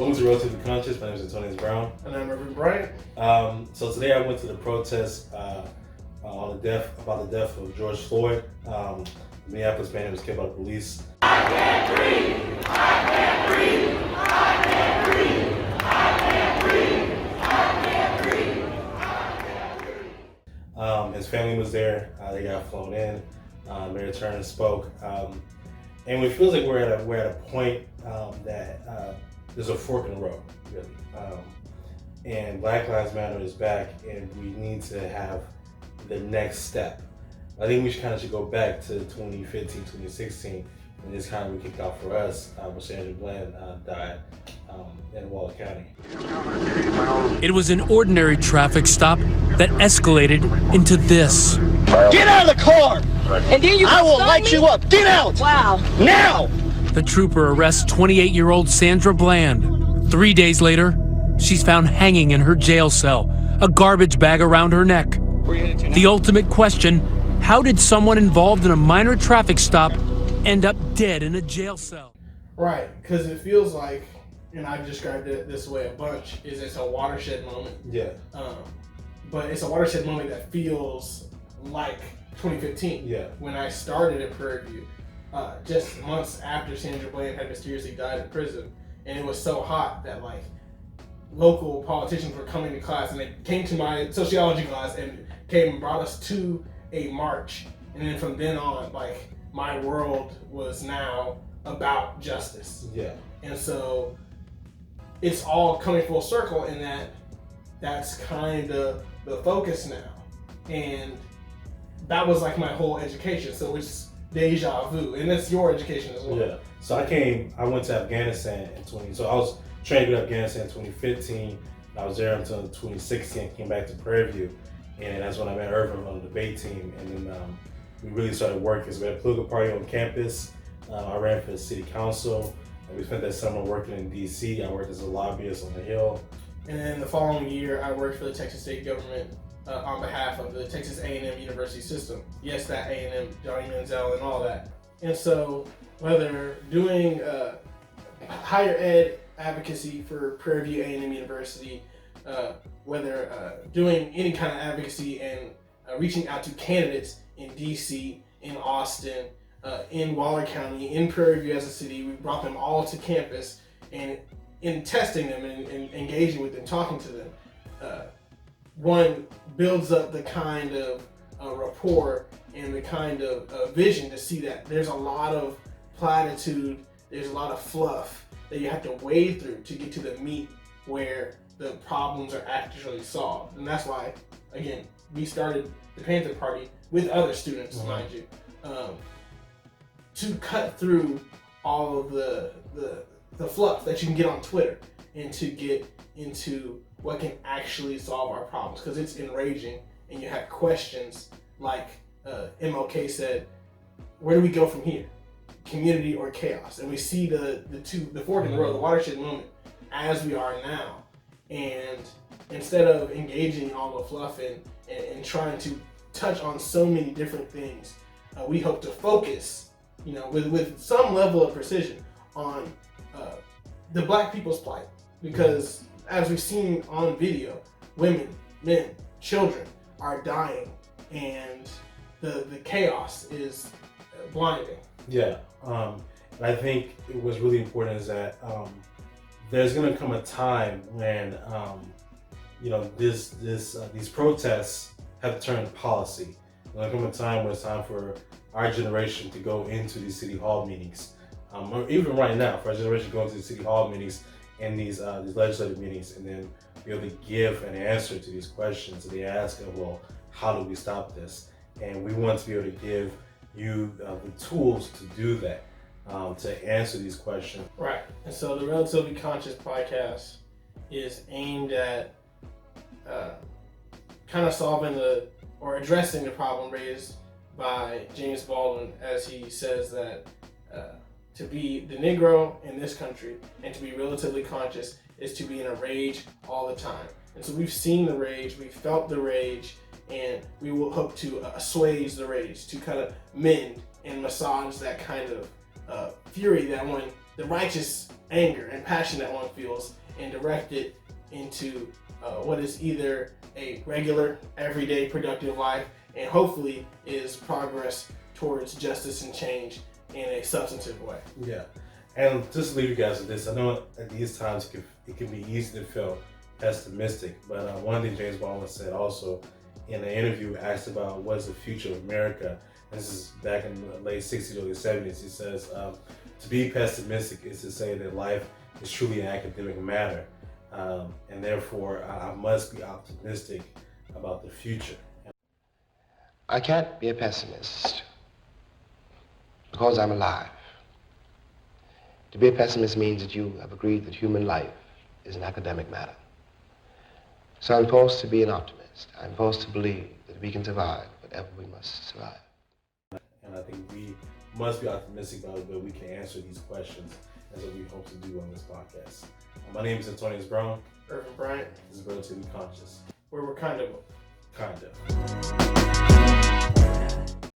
Welcome to Relatively Conscious. My name is Antonious Brown. And I'm Ervin Bryant. So today I went to the protest about the death of George Floyd. The Minneapolis man who was killed by the police. I can't breathe. I can't breathe. I can't breathe. I can't breathe. I can't breathe. His family was there. They got flown in. Mayor Turner spoke, and it feels like we're at a point that there's a fork in the road, really. And Black Lives Matter is back, and we need to have the next step. I think we should go back to 2015, 2016, when this kind of kicked off for us when Sandra Bland died in Waller County. It was an ordinary traffic stop that escalated into this. Get out of the car! And then I will light you up! Get out! Wow. Now! The trooper arrests 28-year-old Sandra Bland. 3 days later, she's found hanging in her jail cell, a garbage bag around her neck. The ultimate question, how did someone involved in a minor traffic stop end up dead in a jail cell? Right, because it feels like, and I've described it this way a bunch, it's a watershed moment. Yeah. But it's a watershed moment that feels like 2015. Yeah. When I started at Prairie View, just months after Sandra Bland had mysteriously died in prison, and it was so hot that local politicians were coming to class, and they came to my sociology class and came and brought us to a march. And then from then on, my world was now about justice. Yeah. And so it's all coming full circle in that's kind of the focus now. And that was my whole education. So it's deja vu. And that's your education as well. Yeah. So I went to Afghanistan so I was trained to go to Afghanistan in 2015. I was there until 2016, came back to Prairie View. And that's when I met Ervin on the debate team. And then we really started working. So we had a political party on campus. I ran for the city council. And we spent that summer working in DC. I worked as a lobbyist on the Hill. And then the following year, I worked for the Texas state government on behalf of the Texas A&M University System. Yes, that A&M, Johnny Manziel and all that. And so whether doing higher ed advocacy for Prairie View A&M University, whether doing any kind of advocacy and reaching out to candidates in DC, in Austin, in Waller County, in Prairie View as a city, we brought them all to campus, and in testing them and engaging with them, talking to them, one builds up the kind of rapport and the kind of vision to see that there's a lot of platitude, there's a lot of fluff that you have to wade through to get to the meat where the problems are actually solved. And that's why, again, we started the Panther Party with other students, mind you, to cut through all of the fluff that you can get on Twitter and to get into what can actually solve our problems, because it's enraging and you have questions like MLK said, where do we go from here? Community or chaos? And we see the fork in the road, the watershed moment, as we are now. And instead of engaging all the fluff and trying to touch on so many different things, we hope to focus, with some level of precision on the Black people's plight. Because as we've seen on video, women, men, children are dying, and the chaos is blinding. Yeah. And I think what's really important is that there's going to come a time when these protests have turned policy. There's going to come a time when it's time for our generation to go into these city hall meetings, or even right now, for our generation to go into the city hall meetings and these legislative meetings, and then be able to give an answer to these questions that they ask of, well, how do we stop this? And we want to be able to give you the tools to do that, to answer these questions. Right. And so the Relatively Conscious podcast is aimed at kind of solving or addressing the problem raised by James Baldwin, as he says that to be the Negro in this country and to be relatively conscious is to be in a rage all the time. And so we've seen the rage, we've felt the rage, and we will hope to assuage the rage, to kind of mend and massage that kind of fury that one the righteous anger and passion that one feels and direct it into what is either a regular, everyday, productive life, and hopefully is progress towards justice and change in a substantive way. Yeah, and just to leave you guys with this, I know at these times it can be easy to feel pessimistic, but one thing James Baldwin said also in an interview asked about what is the future of America. This is back in the late 60s, early 70s. He says, to be pessimistic is to say that life is truly an academic matter, and therefore I must be optimistic about the future. I can't be a pessimist because I'm alive. To be a pessimist means that you have agreed that human life is an academic matter. So I'm forced to be an optimist. I'm forced to believe that we can survive whatever we must survive. And I think we must be optimistic about it, but we can answer these questions as what we hope to do on this podcast. My name is Antonious Brown. Ervin Bryant, This is Relatively Conscious. where we're kind of Kind of.